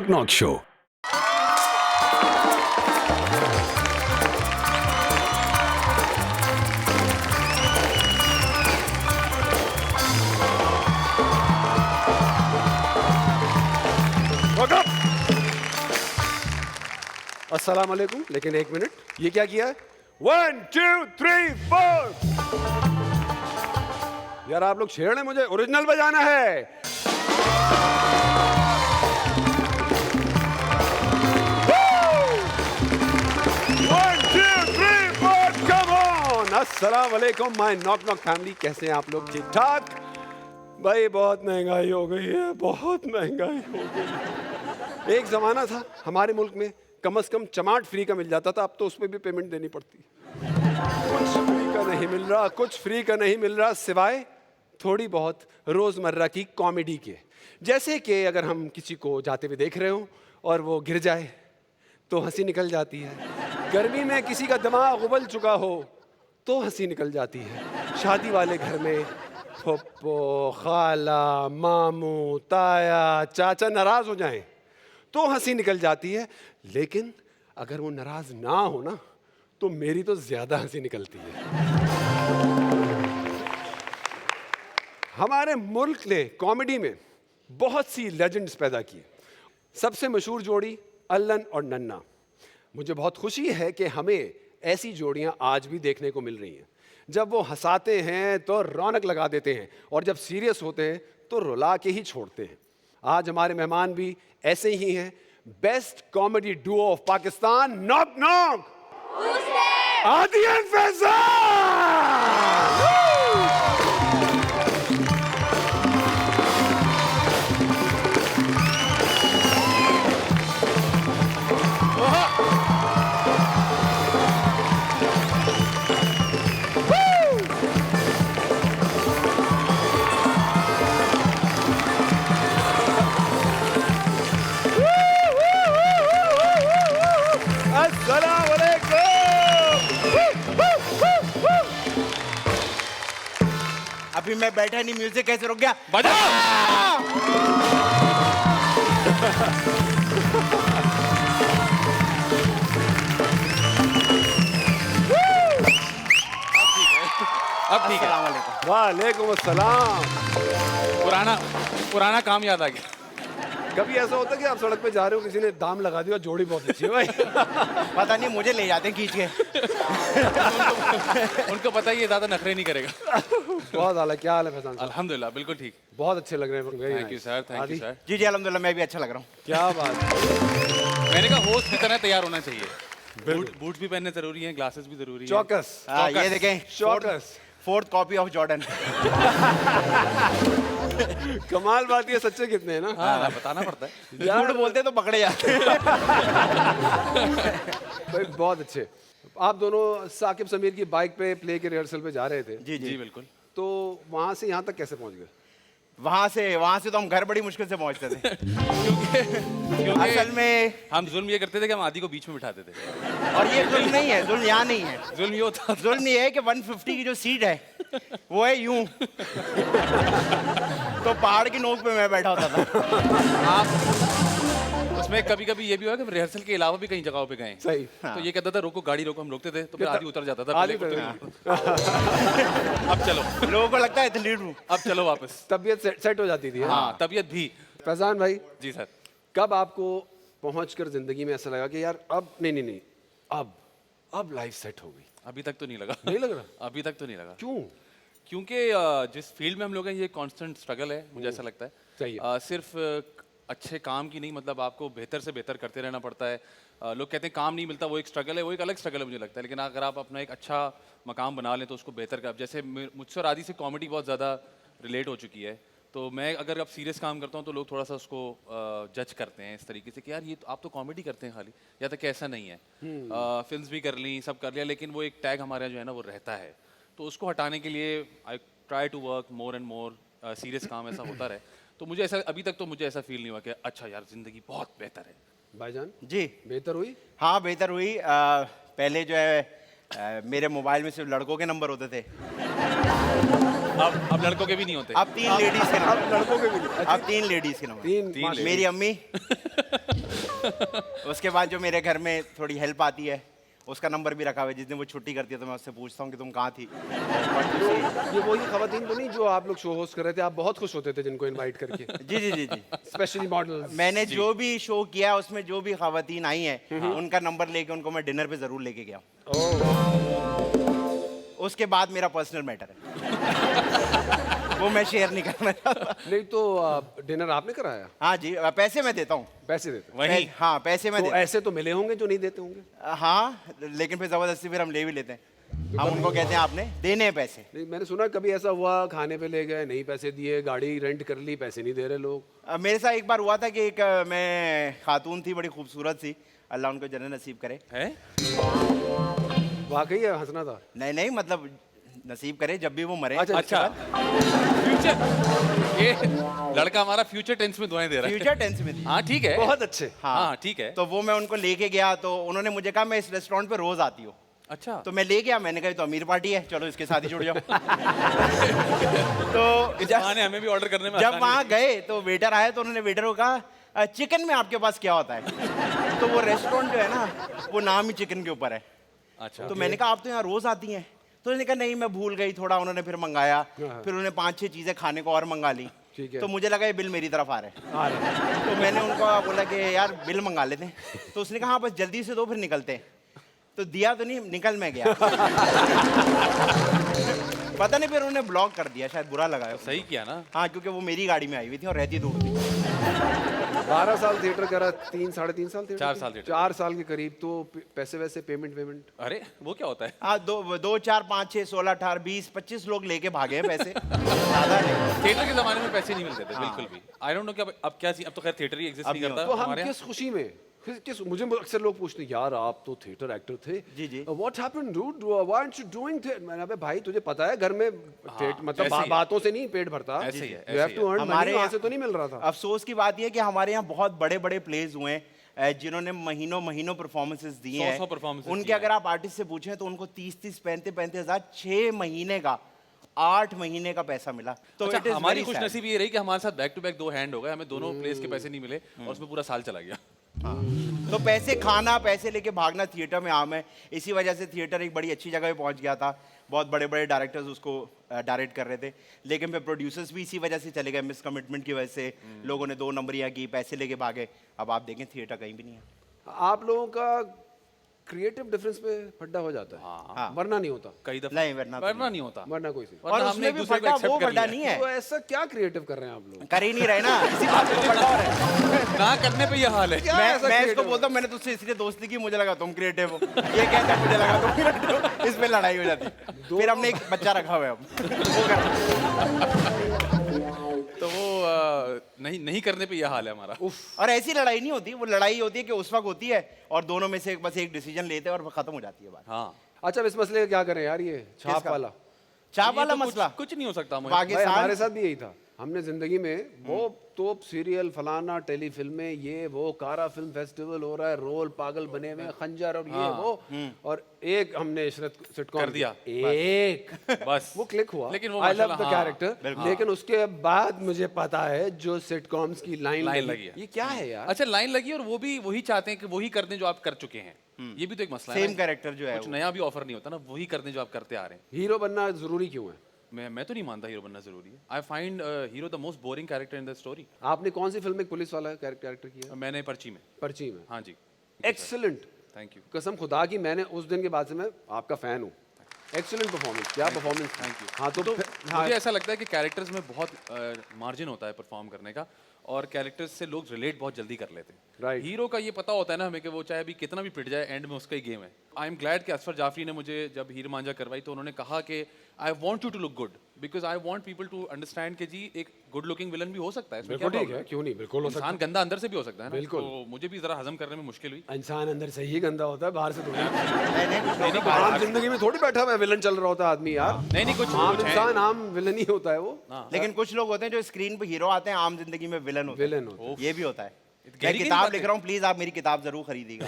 Knock knock show. अस्सलाम वालेकुम। लेकिन एक मिनट, ये क्या किया है? 1 2 3 4। यार आप लोग छेड़ रहे हैं, मुझे ओरिजिनल बजाना है। अस्सलाम वालेकुम माय नॉक नॉक फैमिली, कैसे हैं आप लोग? ठीक ठाक? भाई बहुत महंगाई हो गई है, बहुत महंगाई हो गई है। एक जमाना था हमारे मुल्क में कम से कम चमाट फ्री का मिल जाता था, अब तो उसमें भी पेमेंट देनी पड़ती है। कुछ फ्री का नहीं मिल रहा, कुछ फ्री का नहीं मिल रहा, सिवाय थोड़ी बहुत रोजमर्रा की कॉमेडी के। जैसे कि अगर हम किसी को जाते हुए देख रहे हो और वो गिर जाए तो हंसी निकल जाती है। गर्मी में किसी का दिमाग उबल चुका हो तो हंसी निकल जाती है। शादी वाले घर में फुप्पो, खाला, मामू, ताया, चाचा नाराज हो जाएं तो हंसी निकल जाती है। लेकिन अगर वो नाराज ना हो ना तो मेरी तो ज्यादा हंसी निकलती है। हमारे मुल्क ने कॉमेडी में बहुत सी लेजेंड्स पैदा की। सबसे मशहूर जोड़ी अल्लन और नन्ना। मुझे बहुत खुशी है कि हमें ऐसी जोड़ियां आज भी देखने को मिल रही हैं। जब वो हंसाते हैं तो रौनक लगा देते हैं और जब सीरियस होते हैं तो रुला के ही छोड़ते हैं। आज हमारे मेहमान भी ऐसे ही हैं। Best comedy Duo of Pakistan, knock knock आदि एंड फैजल। अभी मैं बैठा नहीं, म्यूजिक कैसे रुक गया? अब ठीक है। वालेकुम अस्सलाम। पुराना काम याद आ गया। कभी ऐसा होता है कि आप सड़क पे जा रहे हो, किसी ने दाम लगा दिया, जोड़ी बहुत अच्छी है भाई। पता नहीं, मुझे ले जाते हैं खींच के। उनको पता ही है ज्यादा नखरे नहीं करेगा। बहुत आला। क्या हाल है फैजान साहब? अल्हम्दुलिल्लाह बिल्कुल ठीक। बहुत अच्छे लग रहे हैं। Thank you sir, thank you sir. जी जी अल्हम्दुलिल्लाह, मैं भी अच्छा लग रहा हूँ। क्या बात है। मैंने कहा होस्ट की तरह तैयार होना चाहिए। बूट भी पहनने जरूरी हैं, ग्लासेस भी जरूरी हैं। चौकस। ये देखें, चौकस। 4th copy of Jordan. कमाल बात ये, सच्चे कितने हैं ना। हाँ, बताना पड़ता है। झूठ बोलते तो पकड़े जाते हैं। भाई बहुत अच्छे। आप दोनों साकिब समीर की बाइक पे प्ले के रिहर्सल पे जा रहे थे। जी जी बिल्कुल। तो वहां से यहाँ तक कैसे पहुंच गए? वहां से तो हम घर बड़ी मुश्किल से पहुंचते थे। क्योंकि असल में हम जुल्म ये करते थे कि हम आदि को बीच में बिठाते थे। और ये जुल्म नहीं है, जुल्म यहाँ नहीं है। जुल्म ये होता था। जुल्म ये है कि 150 की जो सीट है वो है यूं। तो पहाड़ की नोक पे मैं बैठा होता था। आप उसमें कभी कभी ये भी हुआ कि रिहर्सल के अलावा भी कई जगहों पे गए। सही। तो ये कहता था रोको, गाड़ी रोको, हम रोकते थे तो फिर आदि उतर जाता था। आदि पहले उतर- अब चलो, लोगों को लगता है एथलीट हूँ। अब चलो वापस। तबीयत सेट हो जाती थी। हाँ, तबीयत भी। फैजान भाई, जी सर। कब आपको पहुंचकर जिंदगी में ऐसा लगा कि यार अब नहीं, अब लाइफ सेट हो गई? अभी तक तो नहीं लगा। नहीं लग रहा? अभी तक तो नहीं लगा। क्यों? क्योंकि जिस फील्ड में हम लोग हैं ये कांस्टेंट स्ट्रगल है, मुझे ऐसा लगता है। सही है। सिर्फ अच्छे काम की नहीं, मतलब आपको बेहतर से बेहतर करते रहना पड़ता है। लोग कहते हैं काम नहीं मिलता, वो एक स्ट्रगल है, वो एक अलग स्ट्रगल है मुझे लगता है। लेकिन अगर आप अपना एक अच्छा मकाम बना लें तो उसको बेहतर कर। जैसे मुझसे और आदि से कॉमेडी बहुत ज़्यादा रिलेट हो चुकी है, तो मैं अगर अब सीरियस काम करता हूँ तो लोग थोड़ा सा उसको जज करते हैं इस तरीके से कि यार ये तो आप तो कॉमेडी करते हैं खाली, या तक ऐसा नहीं है। फिल्म्स भी कर ली, सब कर लिया, लेकिन वो एक टैग हमारे यहाँ जो है ना वो रहता है। तो उसको हटाने के लिए I try to work more and more, serious काम ऐसा होता रहे। तो मुझे ऐसा अभी तक तो मुझे ऐसा फील नहीं हुआ कि अच्छा यार जिंदगी बहुत बेहतर है। भाईजान जी बेहतर हुई? हाँ बेहतर हुई। पहले जो है मेरे मोबाइल में सिर्फ लड़कों के नंबर होते थे। अब लड़कों के भी नहीं होते। अब 3 लेडीज के नंबर। लड़कों के भी नहीं। अब 3 लेडीज के नंबर। तीन तीन मेरी अम्मी, उसके बाद जो मेरे घर में थोड़ी हेल्प आती है उसका नंबर भी रखा हुआ है। जिस दिन वो छुट्टी करती है तो मैं उससे पूछता हूँ कि तुम कहाँ थी। ये वही खवातीन तो नहीं जो आप लोग शो होस्ट कर रहे थे, आप बहुत खुश होते थे जिनको इनवाइट करके, जी जी जी जी। Specially models. मैंने जो भी शो किया उसमें जो भी खवातीन आई हैं उनका नंबर लेके उनको मैं डिनर पे जरूर लेके गया। उसके बाद मेरा पर्सनल मैटर है वो मैं शेयर नहीं करना चाहता। नहीं तो डिनर आपने कराया? हाँ जी, पैसे मैं देता हूँ। पैसे देते? वही हाँ पैसे मैं तो देता ऐसे तो मिले होंगे जो नहीं देते होंगे। हाँ, लेकिन फिर जबरदस्ती फिर हम ले भी लेते हैं। हम उनको कहते हैं आपने देने हैं पैसे। नहीं, मैंने सुना कभी ऐसा हुआ खाने पे ले गए, नहीं पैसे दिए, गाड़ी रेंट कर ली, पैसे नहीं दे रहे लोग। मेरे साथ एक बार हुआ था कि एक मैं खातून थी, बड़ी खूबसूरत सी, अल्लाह उनको जन्नत नसीब करे। है। वाकई है, हंसना था। नहीं नहीं, मतलब नसीब करे जब भी वो मरे। अच्छा, फ्यूचर, ये लड़का हमारा फ्यूचर टेंस में दुआएं दे रहा है। फ्यूचर टेंस में थी। हाँ ठीक है, बहुत अच्छे। हाँ ठीक है। तो वो मैं उनको लेके गया तो उन्होंने मुझे कहा मैं इस रेस्टोरेंट पे रोज आती हूँ। अच्छा, तो मैं ले गया, मैंने कहा ये तो अमीर पार्टी है, चलो इसके साथ ही जुड़ जाओ। तो इस बहाने हमें भी ऑर्डर करने में जब आसानी वहाँ होगी। गए तो वेटर आए तो उन्होंने वेटर को कहा चिकन में आपके पास क्या होता है? तो वो रेस्टोरेंट जो है ना वो नाम ही चिकन के ऊपर है। अच्छा, तो मैंने कहा आप तो यहाँ रोज आती हैं। तो उन्होंने कहा नहीं मैं भूल गई थोड़ा। उन्होंने फिर मंगाया, फिर उन्होंने 5-6 चीजें खाने को और मंगा ली। ठीक है। तो मुझे लगा ये बिल मेरी तरफ आ रहा है। आ रहे। तो मैंने उनको बोला कि यार बिल मंगा लेते हैं। तो उसने कहा हाँ बस जल्दी से दो फिर निकलते हैं। तो दिया तो नहीं, निकल मैं गया। पता नहीं फिर उन्होंने ब्लॉक कर दिया, शायद बुरा लगा है। सही किया ना। हाँ, क्योंकि वो मेरी गाड़ी में आई हुई थी और रहती दूर थी। 12 साल थिएटर करा, 3-3.5 साल थिएटर, 4 साल थिएटर। 4 साल के करीब। तो पैसे वैसे पेमेंट अरे वो क्या होता है? हाँ, 2 4 5 6 16 18 20 25 लोग लेके भागे हैं पैसे। ज्यादा नहीं। थिएटर के जमाने में पैसे नहीं मिलते थे बिल्कुल भी। आई डोंट नो कि अब क्या, अब तो खैर थिएटर ही एग्जिस्ट अब नहीं नहीं करता तो हम हमारे यहाँ। किस खुशी में, किस मुझे अक्सर लोग पूछते हैं यार आप तो थिएटर एक्टर थे। जी, जी। What happened dude, why aren't you doing theatre? मैंने अबे भाई तुझे पता है घर में मतलब ऐसे ही है। बातों से नहीं पेट भरता। ऐसे ही है, यू हैव ऐसे ही टू है। अर्न हमारे मनी, वहां यहाँ- से तो नहीं मिल रहा था। अफसोस की बात यह कि हमारे यहाँ बहुत बड़े बड़े प्लेज हुए हैं जिन्होंने महीनों महीनों परफॉर्मेंसेस दिए 100 हैं। performances उनके दिए अगर आप आर्टिस्ट से पूछें तो उनको 30-30 35-35 हजार 6 महीने का 8 महीने का पैसा मिला। तो अच्छा, it is हमारी very sad। खुशनसीबी ये रही कि हमारे साथ बैक टू बैक 2 हैंड हो गए, हमें दोनों प्लेस के पैसे नहीं मिले और उसमें पूरा साल चला गया। तो पैसे खाना, पैसे लेके भागना थिएटर में आम है। इसी वजह से थिएटर एक बड़ी अच्छी जगह पे पहुंच गया था। बहुत बड़े बड़े डायरेक्टर्स उसको डायरेक्ट कर रहे थे, लेकिन फिर प्रोड्यूसर्स भी इसी वजह से चले गए। मिस कमिटमेंट की वजह से लोगों ने 2 नंबरियां की, पैसे लेके भागे। अब आप देखें थिएटर कहीं भी नहीं है। आप लोगों का क्रिएटिव डिफरेंस पे फड्डा हो जाता है। हाँ। वरना नहीं होता, कई दफा नहीं, वरना तो वरना नहीं होता। वरना कोई सी। और वरना हमने उसमें एक भी दूसरे को फड्डा एक्सेप्ट वो कर फड्डा लिया। नहीं है। तो ऐसा क्या क्रिएटिव कर रहे हैं आप लोग? कर ही नहीं रहे ना, इसी बात पे फड्डा हो रहा है। ना करने पे ये हाल है। क्या मैं ऐसा मैं इसको creative? बोलता हूँ मैंने तुझसे इसलिए दोस्ती की, मुझे लगा तुम क्रिएटिव हो। ये कहता है मुझे लगा तुम क्रिएटिव हो। इसमें लड़ाई हो जाती। फिर हमने एक बच्चा रखा हुआ है अब। वो कर। तो वो नहीं करने पे ये हाल है हमारा। और ऐसी लड़ाई नहीं होती, वो लड़ाई होती है कि उस वक्त होती है और दोनों में से बस एक डिसीजन लेते हैं और खत्म हो जाती है बात। हाँ, अच्छा, अब इस मसले का क्या करें यार? ये छाप किसका? वाला चाप ये वाला तो मसला कुछ नहीं हो सकता मुझे। भाई पाकिस्तान हमारे साथ भी यही था। हमने जिंदगी में वो तोप सीरियल फलाना टेली फिल्में ये वो कारा फिल्म फेस्टिवल हो रहा है, रोल पागल बने हुए हैं, खंजर और ये वो, और एक हमने इशरत सिटकॉम कर दिया। एक बस वो क्लिक हुआ। लेकिन वो आई लव माशाल्लाह, द हाँ, कैरेक्टर। लेकिन उसके बाद मुझे पता है जो सिटकॉम्स की लाइन लगी है। ये क्या है यार? अच्छा, लाइन लगी और वो भी वही चाहते हैं कि वही कर दें जो आप कर चुके हैं। ये भी तो एक मसला है सेम ना। कैरेक्टर जो है कुछ वो। नया भी ऑफर नहीं होता ना, वही कर दें जो आप करते आ रहे हैं। हीरो बनना जरूरी क्यों है? मैं तो नहीं मानता हीरो बनना जरूरी है। I find hero the most boring character in the story. आपने कौन सी फिल्म में एक पुलिस वाला कैरेक्टर किया? मैंने पर्ची में। पर्ची में। हाँ जी, एक्सीलेंट। Thank you. कसम खुदा की मैंने उस दिन के बाद से मैं आपका फैन हूँ। एक्सीलेंट परफॉर्मेंस, क्या परफॉर्मेंस। Thank you. हाँ तो हाँ, मुझे ऐसा लगता है कि कैरेक्टर्स में बहुत मार्जिन होता है परफॉर्म करने का, और कैरेक्टर्स से लोग रिलेट बहुत जल्दी कर लेते हैं। Right. हीरो का ये पता होता है ना हमें कि वो चाहे अभी कितना भी पिट जाए, एंड में उसका ही गेम है। आई एम ग्लैड कि असफर जाफरी ने मुझे जब हीर मांझा करवाई तो उन्होंने कहा कि I want you to look good because I want people to understand कि जी एक गुड लुकिंग विलन भी हो सकता है। इसमें क्या बिल्कुल ठीक problem है, क्यों नहीं, बिल्कुल हो सकता इंसान गंदा अंदर से भी हो सकता है ना। बिल्कुल। तो मुझे भी जरा हजम करने में मुश्किल हुई। है। इंसान अंदर से ही गंदा होता है, बाहर से थोड़ी। नहीं, कुछ लोगों का- आम जिंदगी में थोड़ी बैठा हुआ विलन चल रहा होता है आदमी यार। नहीं कुछ आम कुछ है। इंसान आम विलन ही होता है वो। लेकिन कुछ लोग होते हैं जो स्क्रीन पे हीरो आते हैं, आम जिंदगी में विलन होते हैं। विलन होता है। ये भी होता है। मैं गहरी किताब बात लिख है। रहा हूँ, प्लीज आप मेरी किताब जरूर खरीदिएगा।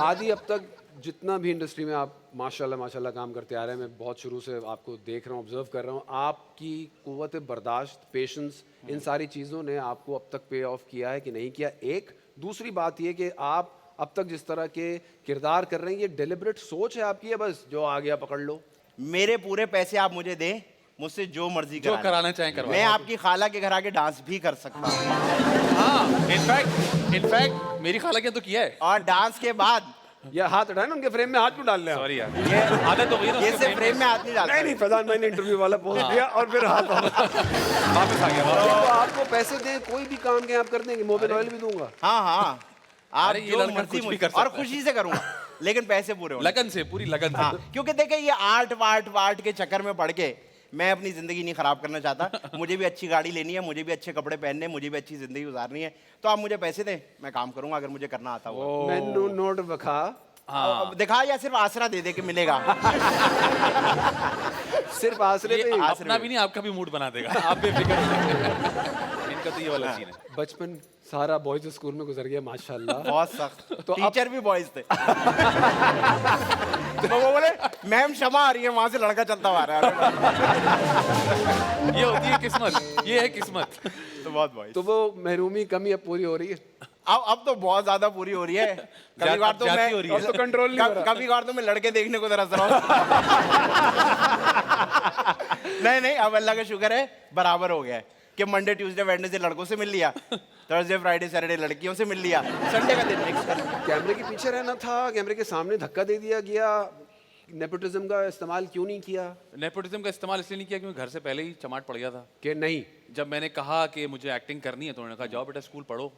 आदि अब तक जितना भी इंडस्ट्री में आप माशाल्लाह माशाल्लाह काम करते आ रहे हैं, मैं बहुत शुरू से आपको देख रहा हूँ, ऑब्जर्व कर रहा हूँ, आपकी कुव्वत बर्दाश्त, पेशेंस, इन सारी चीज़ों ने आपको अब तक पे ऑफ किया है कि नहीं किया? एक दूसरी बात ये कि आप अब तक जिस तरह के किरदार कर रहे हैं, ये डेलिबरेट सोच है आपकी, या बस जो आ गया पकड़ लो? मेरे पूरे पैसे आप मुझे दें, मुझसे जो मर्जी जो कराना चाहें करवाएं। मैं आपकी खाला के घर आके डांस भी कर सकता हूँ। हाँ, इनफैक्ट मेरी खाला के तो किया है। और डांस के बाद या हाथ उठाए ना, उनके फ्रेम में हाथ क्यों डाल रहे हैं? सॉरी यार, ये आदत हो गई ना ये उसके से फ्रेम में हाथ नहीं डालता। नहीं नहीं फैजान भाई ने इंटरव्यू वाला पोस्ट दिया और फिर हाथ वापस आ गया तो आपको पैसे दें, कोई भी काम के आप कर देंगे, मोबाइल ऑयल भी दूंगा। हाँ हाँ, आप अरे ये जो लड़का मर्जी कुछ भी मुझे कर सकता और है। खुशी से करूंगा, लेकिन पैसे पूरे होने। लगन से, पूरी लगन हाँ, से। क्योंकि देखिए ये आर्ट वार्ट के चक्कर में पड़ के मैं अपनी जिंदगी नहीं खराब करना चाहता। मुझे भी अच्छी गाड़ी लेनी है, मुझे भी अच्छे कपड़े पहनने, मुझे भी अच्छी जिंदगी गुजारनी है। तो आप मुझे पैसे दें, मैं काम करूंगा अगर मुझे करना आता होगा। मैनू नोट बखा, अब दिखा या सिर्फ आसरा दे दे के मिलेगा। सिर्फ आसरे ये पे ही। अपना भी नहीं, आपका भी मूड बना देगा। आप बेफिक्र रहिए। इनका तो ये वाला सीन है। बचपन सारा बॉयज स्कूल में गुजर गया माशाल्लाह। बहुत सख्त, तो टीचर भी बॉयज थे। तो वो बोले मैम क्षमा आ रही है, वहां से लड़का चलता हुआ आ रहा है। ये होती है किस्मत, ये है किस्मत। तो बहुत बॉयज। तो वो महरूमी कमी अब पूरी हो रही है। अब तो बहुत ज्यादा पूरी हो रही है। कभी बार तो जाती मैं हो रही है। अब तो कंट्रोल नहीं हो रहा। कभी बार तो मैं लड़के देखने को तरस रहा हूँ। नहीं अब अल्लाह का शुक्र है, बराबर हो गया है कि मंडे ट्यूसडे वेडनेसडे लड़कों से मिल लिया, थर्सडे फ्राइडे सैटरडे लड़कियों से मिल लिया, संडे का दिन मिक्स कर लिया। कैमरे के पीछे रहना था, कैमरे के सामने धक्का दे दिया गया, नेपोटिज्म का इस्तेमाल क्यों नहीं किया? नेपोटिज्म का इस्तेमाल इसलिए नहीं किया क्योंकि घर से पहले ही चमाट पड़ गया था। कि नहीं जब मैंने कहा कि मुझे एक्टिंग करनी है तो उन्होंने कहा जाओ बेटा स्कूल पढ़ो,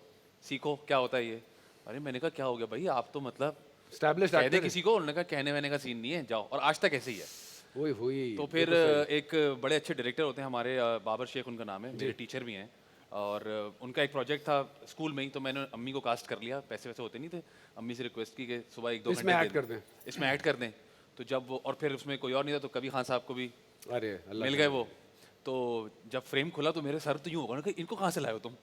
सीखो क्या होता है ये। अरे मैंने कहा क्या हो गया भाई, आप तो मतलब एस्टैब्लिश्ड कह दे एक्टर। किसी को। उन्होंने कहा कहने वहने का सीन नहीं है, जाओ। और आज तक ऐसे ही है। वही हुई। तो फिर एक बड़े अच्छे डायरेक्टर होते हैं हमारे, बाबर शेख उनका नाम है, मेरे टीचर भी हैं। और उनका एक प्रोजेक्ट था स्कूल में ही, तो मैंने अम्मी को कास्ट कर लिया। पैसे वैसे होते नहीं थे, अम्मी से रिक्वेस्ट की कि सुबह 1-2 इसमें घंटे ऐड कर दें। इसमें ऐड कर दें। तो जब वो, और फिर उसमें कोई और नहीं था तो कभी खान साहब को भी अरे अल्लाह मिल गए वो। तो जब फ्रेम खुला तो मेरे सर तो यूँ होगा ना कि इनको कहाँ से लाए हो तुम।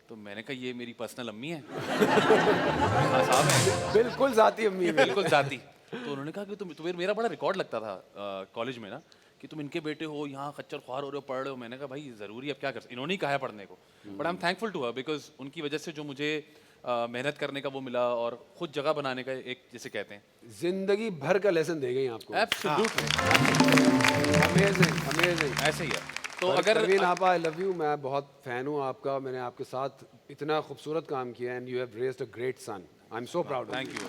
तो मैंने कहा ये मेरी पर्सनल अम्मी है। हाँ साहब है, बिल्कुल जाती अम्मी है। बिल्कुल जाती। तो उन्होंने कहा कि तुम मेरा बड़ा रिकॉर्ड लगता था कॉलेज में ना कि तुम इनके बेटे हो, यहाँ खच्चर ख्वार हो रहे हो, पढ़ रहे हो। मैंने कहा भाई ज़रूरी अब क्या कर सकते, इन्होंने ही कहा है पढ़ने को। But I am thankful to her because उनकी वजह से जो मुझे मेहनत करने का वो मिला और खुद जगह बनाने का एक, जिसे कहते हैं, जिंदगी भर का लेसन दे गई आपको। Absolutely amazing amazing. ऐसे ही है। तो अगर अगर परवीन आपा, आई लव यू, मैं बहुत फैन हूँ आपका, मैंने आपके साथ इतना खूबसूरत काम किया and you have raised a great sun. I am so proud. Thank you.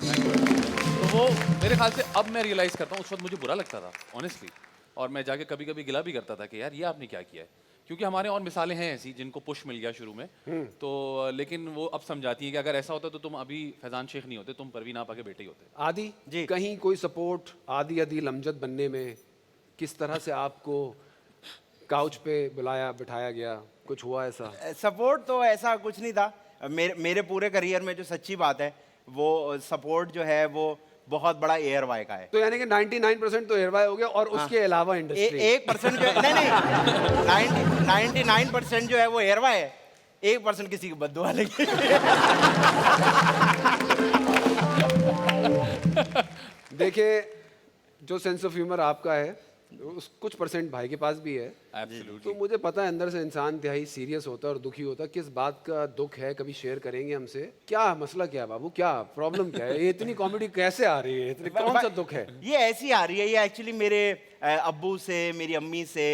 तो वो मेरे ख्याल से अब मैं रियलाइज़ करता हूँ, उस वक्त मुझे बुरा लगता था ऑनेस्टली। और मैं जाके कभी कभी गिला भी करता था कि यार ये आपने क्या किया है, क्योंकि हमारे और मिसालें हैं ऐसी जिनको पुश मिल गया शुरू में। तो लेकिन वो अब समझाती हैं कि अगर ऐसा होता तो तुम अभी फैजान शेख नहीं होते, तुम परवीन आपा के बेटे ही होते। आदि जी। कहीं कोई सपोर्ट आदि अदील अमजद बनने में, किस तरह से आपको काउच पे बुलाया बिठाया गया, कुछ हुआ ऐसा? सपोर्ट तो ऐसा कुछ नहीं था। मेरे पूरे करियर में जो सच्ची बात है वो सपोर्ट जो है वो बहुत बड़ा एयर वाई का है। तो यानी कि 99% तो एयरवाई हो गया और उसके अलावा इंडस्ट्री 1% जो है, नहीं 99% जो है वो एयर वाई है, 1% किसी की बद्दुआ लगी। देखिए जो सेंस ऑफ ह्यूमर आपका है उस कुछ परसेंट भाई के पास भी है। एब्सोल्युटली। तो मुझे पता है अंदर से इंसान तिहाई सीरियस होता है और दुखी होता है। किस बात का दुख है, कभी शेयर करेंगे हमसे? क्या मसला, क्या बाबू, क्या प्रॉब्लम, क्या है? ये इतनी कॉमेडी कैसे आ रही है, इतनी कौन सा दुख है? ये ऐसी आ रही है, ये एक्चुअली मेरे अब्बू से, मेरी अम्मी से,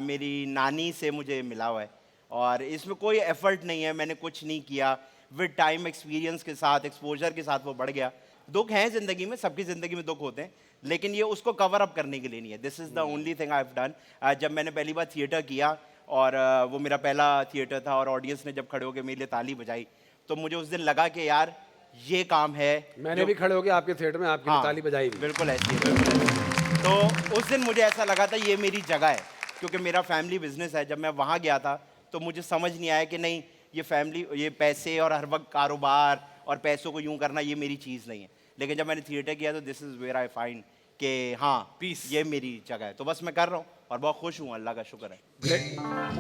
मेरी नानी से मुझे मिला हुआ है। और इसमें कोई एफर्ट नहीं है, मैंने कुछ नहीं किया। विद टाइम एक्सपीरियंस के साथ, एक्सपोजर के साथ वो बढ़ गया। दुख हैं ज़िंदगी में, सबकी ज़िंदगी में दुख होते हैं, लेकिन ये उसको कवर अप करने के लिए नहीं है। This is the only thing I have done. जब मैंने पहली बार थिएटर किया और वो मेरा पहला थिएटर था और ऑडियंस ने जब खड़े होकर मेरे लिए ताली बजाई, तो मुझे उस दिन लगा कि यार ये काम है। मैंने भी खड़े होकर आपके थिएटर में आपकी ताली बजाई भी। बिल्कुल ऐसी है, बिल्कुल ऐसी। तो उस दिन मुझे ऐसा लगा था ये मेरी जगह है, क्योंकि मेरा फैमिली बिजनेस है। जब मैं वहाँ गया था तो मुझे समझ नहीं आया कि नहीं, ये फैमिली, ये पैसे और हर वक्त कारोबार और पैसों को यूं करना ये मेरी चीज़ नहीं है। लेकिन जब मैंने थिएटर किया तो this is where I find कि हाँ Peace. ये मेरी जगह है। तो बस मैं कर रहा हूँ और बहुत खुश हूँ, अल्लाह का शुक्र है।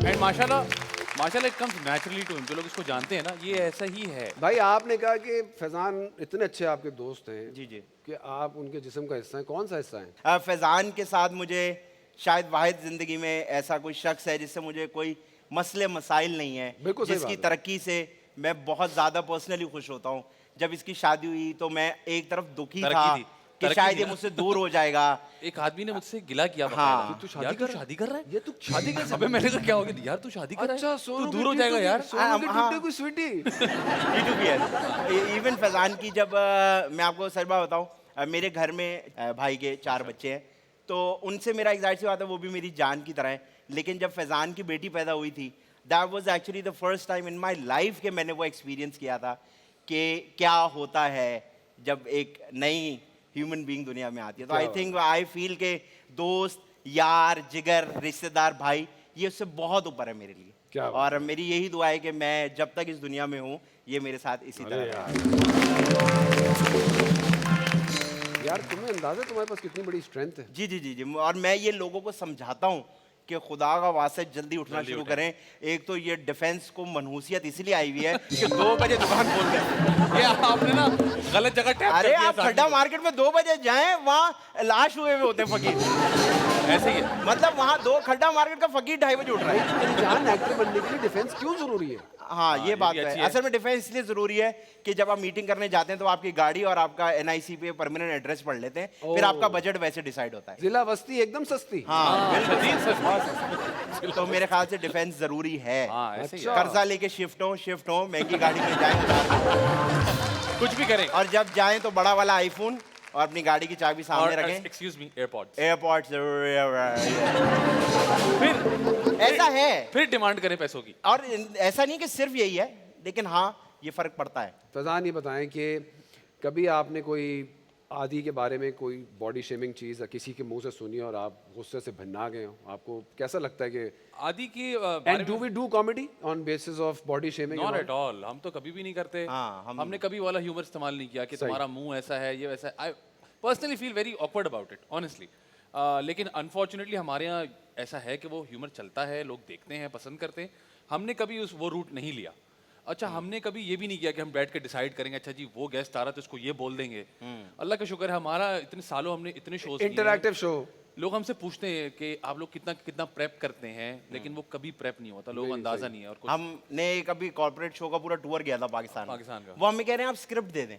एंड माशाल्लाह माशाल्लाह it comes naturally to him. जो लोग इसको जानते हैं ना, ये ऐसा ही है। भाई आपने कहा कि फैजान इतने अच्छे आपके दोस्त हैं जी जी। कि आप उनके जिस्म का हिस्सा हैं। कौन सा हिस्सा है? फैज़ान के साथ मुझे शायद वाहिद ज़िंदगी में ऐसा कोई शख्स है जिससे मुझे कोई मसले मसाइल नहीं है, बिल्कुल सही जिसकी बात है। तरक्की से मैं बहुत ज़्यादा पर्सनली खुश होता हूँ। जब इसकी शादी हुई तो मैं एक तरफ दुखी था तरक्की थी। कि तरक्की शायद थी ये ना? मुझसे दूर हो जाएगा। एक आदमी ने मुझसे गिला किया हाँ। बकायदा। तू शादी यार कर तू रहा है? शादी कर रहा है? ये तू शादी कैसे? अबे मैंने कहा क्या हो गया यार, तू शादी कर रहा है? अच्छा, तू सोनू दूर के हो जाएगा टीटू यार। की- सोनू के हाँ। टूटे कोई स्वीटी। इवन फैज़ान की जब मैं आपको सच बात बताऊं, मेरे घर में भाई के 4 बच्चे हैं, तो उनसे मेरा एक जाहिर सी बात है वो भी मेरी जान की तरह है। लेकिन जब फैज़ान की बेटी पैदा हुई थी, that was actually the first time in my life कि मैंने वो एक्सपीरियंस किया था कि क्या होता है जब एक नई ह्यूमन बीइंग दुनिया में आती है। तो आई थिंक आई फील के दोस्त, यार, जिगर, रिश्तेदार, भाई, ये उससे बहुत ऊपर है मेरे लिए। क्या बात और मेरी यही दुआ है कि मैं जब तक इस दुनिया में हूँ ये मेरे साथ इसी तरह रहे। यार तुम्हें अंदाजा है तुम्हारे पास कितनी बड़ी स्ट्रेंथ है? जी जी जी जी। और मैं ये लोगों को समझाता हूँ कि खुदा का वास्ते जल्दी उठना शुरू करें। एक तो ये डिफेंस को मनहूसियत इसलिए आई हुई है कि 2 बजे दुकान खोल दें। ये आपने ना गलत जगह टैप कर अरे दिया आप साथी खड्डा को। मार्केट में 2 बजे जाएं, वहाँ लाश हुए हुए होते हैं फकीर। ऐसे ही है। मतलब वहाँ 2 खड्डा मार्केट का फकीर 2:30 बजे उठ रहा है। तेरी जान एक्टर बनने के लिए डिफेंस क्यों जरूरी है? हाँ, ये बात भी है। अच्छी है। असल में डिफेंस इसलिए जरूरी है कि जब आप मीटिंग करने जाते हैं तो आपकी गाड़ी और आपका एनआईसी पे परमानेंट एड्रेस पढ़ लेते हैं, फिर आपका बजट वैसे डिसाइड होता है। जिला बस्ती एकदम सस्ती। हाँ, बिल्कुल। शदीद सच। तो मेरे ख्याल से डिफेंस जरूरी है। हाँ, ऐसे ही अच्छा। है। कर्जा लेके शिफ्ट हो, महंगी गाड़ी में जाएं कुछ भी करें। और जब जाएं तो बड़ा वाला आईफोन और अपनी गाड़ी की चाबी और सामने रखें। Excuse me, airports. एयरपोर्ट जरूरी है। फिर ऐसा है। फिर डिमांड करें पैसों की। और ऐसा नहीं कि सिर्फ यही है, लेकिन हाँ ये फर्क पड़ता है। फैजान ये बताएं कि कभी आपने कोई आदि के बारे में कोई बॉडी शेमिंग चीज़ किसी के मुंह से सुनी और आप गुस्से से भन्ना गए हो? आपको कैसा लगता है कि आदि की and do we do comedy on basis of body shaming? Not at all. हम तो कभी भी नहीं करते। हाँ, हमने कभी वाला ह्यूमर इस्तेमाल नहीं किया कि सही। तुम्हारा मुंह ऐसा है, ये वैसा है। I personally feel very awkward about it, honestly. लेकिन अनफॉर्चुनेटली हमारे यहाँ ऐसा है कि वो ह्यूमर चलता है, लोग देखते हैं, पसंद करते हैं। हमने कभी वो रूट नहीं लिया। अच्छा, हमने कभी ये भी नहीं किया कि हम बैठ के डिसाइड करेंगे अच्छा जी वो गेस्ट आ रहा तो इसको ये बोल देंगे। अल्लाह का शुक्र है, हमारा इतने सालों हमने इतने शोज इंटरैक्टिव शो। लोग हमसे पूछते हैं कि आप लोग कितना कितना प्रेप करते हैं, लेकिन वो कभी प्रेप नहीं होता, लोग अंदाजा नहीं है। और कुछ हमने कभी कॉर्पोरेट शो का पूरा टूर गया था पाकिस्तान का। वो हमें कह रहे हैं आप स्क्रिप्ट दे दें,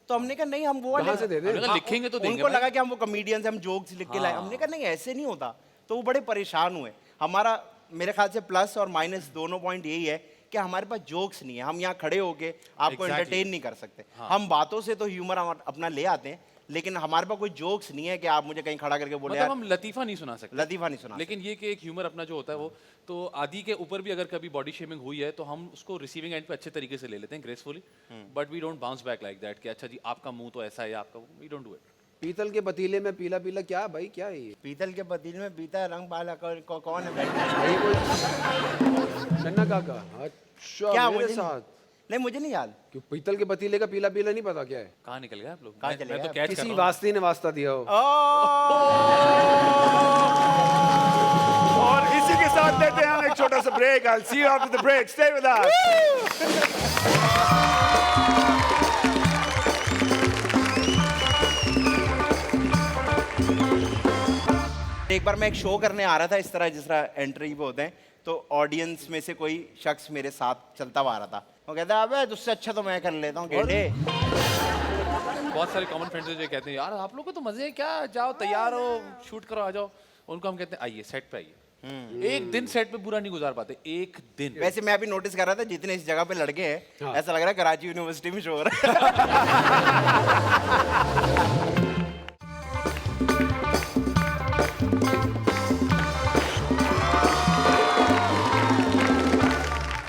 तो हमने कहा नहीं, हम वो कहाँ से दे दें? हमने कहा, लिखेंगे तो देंगे उनको भाई। लगा कि हम वो कॉमेडियंस, हम जोक्स लिख के लाए। हमने कहा नहीं, ऐसे नहीं होता। तो वो बड़े परेशान हुए। हमारा मेरे ख्याल से प्लस और माइनस दोनों पॉइंट यही है कि हमारे पास जोक्स नहीं है। हम यहाँ खड़े होके आपको Exactly. एंटरटेन नहीं कर सकते। हम बातों से तो ह्यूमर अपना ले आते हैं, लेकिन हमारे पास कोई जोक्स नहीं है कि आप मुझे कहीं खड़ा करके बोले मतलब यार हम लतीफा नहीं सुना सकते। लतीफा नहीं सुना। लेकिन ये कि एक ह्यूमर अपना जो होता है वो, तो आदि के ऊपर भी अगर कभी बॉडी शेमिंग हुई है तो हम उसको रिसीविंग एंड पे अच्छे तरीके से ले लेते हैं, gracefully. But we don't bounce back like that कि अच्छा जी आपका मुंह तो ऐसा है, आपका वी डोंट डू इट। पीतल के पतीले में पीला पीला क्या भाई, क्या है ये? पीतल के पतीले में पीता रंग पाला कौन है भाई? ये कोई चन्ना काका? अच्छा, क्या मेरे मुझे साथ? नहीं, मुझे नहीं याद। क्यों पीतल के पतीले का पीला पीला नहीं पता क्या है? कहाँ निकल गए आप लोग? कहाँ मैं चले मैं तो गए? कैच कर किसी रहा हूँ। वास्ती ने वास्ता दिया हो। Oh! और इसी के साथ लेते हैं हम एक छोटा सा break. I'll see you after the break. Stay with us. एक बार मैं एक शो करने आ रहा था इस तरह, जिस तरह एंट्री पे होते हैं, तो ऑडियंस में से कोई शख्स मेरे साथ चलता हुआ आ रहा था। वो कहता है अबे तुझसे अच्छा तो मैं कर लेता हूँ गेंडे। बहुत सारे कॉमन फ्रेंड्स जो कहते हैं यार आप लोग को तो मजे हैं क्या, जाओ तैयार हो, शूट करो, आ जाओ। उनको हम कहते हैं आइए सेट पे आइए। एक दिन सेट पे पूरा नहीं गुजार पाते, एक दिन। वैसे मैं अभी नोटिस कर रहा था जितने इस जगह पे लड़के हैं, हाँ। ऐसा लग रहा है कराची यूनिवर्सिटी में शो हो रहा है।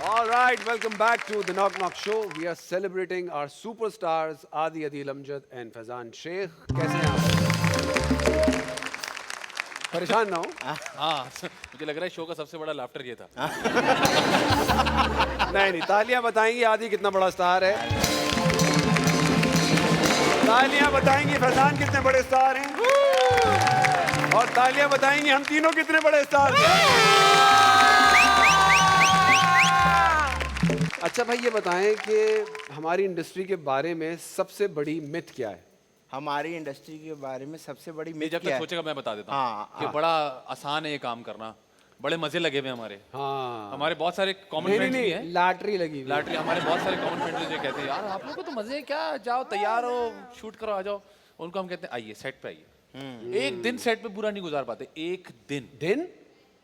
All right, welcome back to the Knock Knock Show. We are celebrating our superstars Adi Adil Amjad and Faizan Sheikh. कैसे हैं आप? परेशान ना हो। हाँ मुझे लग रहा है शो का सबसे बड़ा लाफ्टर ये था। नहीं, तालियां बताएंगी आदि कितना बड़ा स्टार है। तालियां बताएंगी फैजान कितने बड़े स्टार हैं। और तालियां बताएंगी हम तीनों कितने बड़े स्टार हैं। अच्छा भाई ये बताएं कि हमारी इंडस्ट्री के बारे में सबसे बड़ी मिथ क्या है? हमारी इंडस्ट्री के बारे में सबसे बड़ी ये मिथ जब क्या तक है? सोचेगा मैं बता देता हाँ, हूँ कि बड़ा आसान है ये काम करना, बड़े मजे लगे हुए हैं हमारे। हाँ हमारे बहुत सारे कॉमन नहीं फ्रेंड्स भी नहीं हैं। लैटरी लगी हुई है। लाटरी हमारे बहुत सारे कॉमन फ्रेंड्स जो कहते हैं यार आप लोगों को तो मजे हैं क्या, जाओ तैयार हो शूट करो आ जाओ। उनको हम कहते हैं आइए सेट पे आइए। एक दिन सेट पे पूरा नहीं गुजार पाते, एक दिन। दिन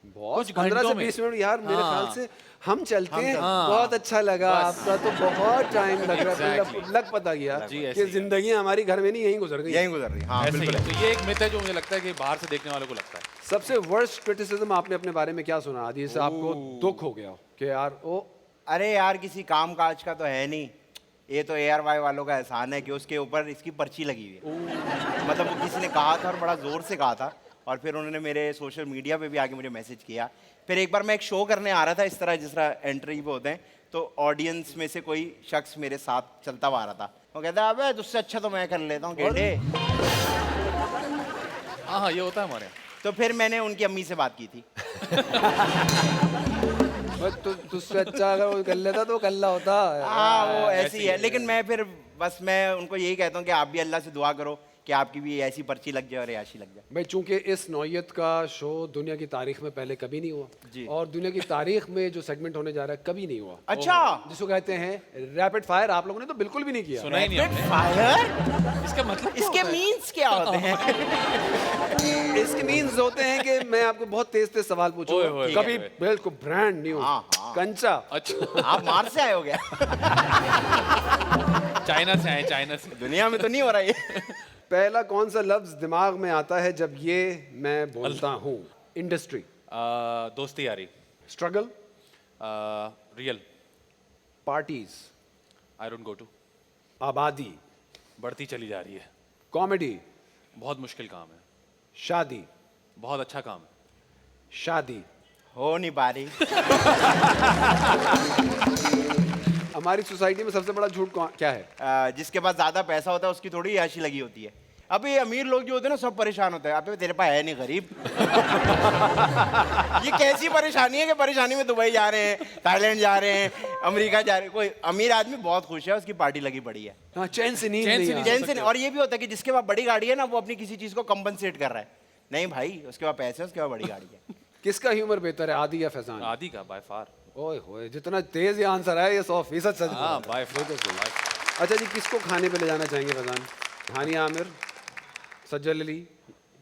बहुत कुछ 15 से घंटों में। 20 मिनट यार मेरे हाँ। ख्याल से हम चलते हैं। हाँ। बहुत अच्छा लगा आपका तो बहुत टाइम लग रहा है Exactly. लग पता गया जी, ऐसे कि ही है। जिंदगी हमारी घर में नहीं यहीं गुजर गई। यहीं गुजर रही हाँ ऐसे ही बिल्कुल है। तो ये एक मिथ है जो मुझे लगता है कि बाहर से देखने वालों को लगता है। सबसे वर्स्ट क्रिटिसिज्म आपने अपने बारे में क्या सुना आदि से आपको दुख हो गया हो कि यार ओ अरे यार किसी काम काज का तो है नहीं, ये तो ARY वालों का एहसान है कि उसके ऊपर इसकी पर्ची लगी हुई है। मतलब वो किसी ने कहा था और बड़ा जोर से कहा था, और फिर उन्होंने मेरे सोशल मीडिया पे भी आके मुझे मैसेज किया। फिर एक बार मैं एक शो करने आ रहा था इस तरह जिस तरह एंट्री पे होते हैं, तो ऑडियंस में से कोई शख्स मेरे साथ चलता हुआ आ रहा था। वो कहता अबे तुझसे अच्छा तो मैं कर लेता हूँ गेंडे। हाँ हाँ ये होता है हमारे यहाँ। तो फिर मैंने उनकी अम्मी से बात की थी। तुझसे अच्छा अगर वो कर लेता तो कल्ला होता। हाँ वो ऐसी ऐसी है, है। लेकिन मैं फिर बस मैं उनको यही कहता हूँ कि आप भी अल्लाह से दुआ करो कि आपकी भी ऐसी पर्ची लग जाए और याशी लग जाए। भाई चूंकि इस नौयत का शो दुनिया की तारीख में पहले कभी नहीं हुआ जी। और दुनिया की तारीख में जो सेगमेंट होने जा रहा है कभी नहीं हुआ, अच्छा जिसको कहते हैं रैपिड फायर। आप लोगों ने तो बिल्कुल भी नहीं किया। सुना ही नहीं रैपिड हमने। फायर, इसका मतलब क्या इसके होता है? मीन्स क्या होते हैं? इसके मीन्स होते हैं कि मैं आपको बहुत तेज तेज सवाल ओए, पूछूंगा, ओए, कभी ओए। बिल्कुल ब्रांड न्यू हाँ, हाँ। कंचा। अच्छा आप मार से आए हो गया? चाइना से आए, चाइना से। दुनिया में तो नहीं हो रहा ये। पहला कौन सा लफ्ज दिमाग में आता है जब ये मैं बोलता हूँ? इंडस्ट्री, दोस्ती यारी, struggle, real, parties, I don't go to, आबादी, बढ़ती चली जा रही है, कॉमेडी, बहुत मुश्किल काम है, शादी, बहुत अच्छा काम है, शादी। हो नहीं पा रही। हमारी सोसाइटी में सबसे बड़ा झूठ क्या है? जिसके पास ज्यादा पैसा होता है उसकी थोड़ी याशी लगी होती है। अब ये अमीर लोग जो होते हैं ना सब परेशान होते हैं, अबे तेरे पास है नहीं गरीब। ये कैसी परेशानी है कि परेशानी में दुबई जा रहे हैं, थाईलैंड जा रहे हैं, अमेरिका जा रहे हैं। कोई अमीर आदमी बहुत खुश है, उसकी पार्टी लगी पड़ी है। हाँ, चैन से नींद चैन नहीं से आ नींद। रही। टेंशन। और ये भी होता है कि जिसके पास बड़ी गाड़ी है ना वो अपनी किसी चीज को कंपनसेट कर रहा है। नहीं भाई उसके पास पैसे है, उसके पास बड़ी गाड़ी है। किसका ह्यूमर बेहतर है, आदि या फैजान? आदि का बाय फार। ओए होए, जितना तेज ये आंसर है ये 100% सच हाँ बोला। By far. अच्छा जी, किसको खाने पे ले जाना चाहेंगे फैजान? हानिया आमिर, सज्जल अली,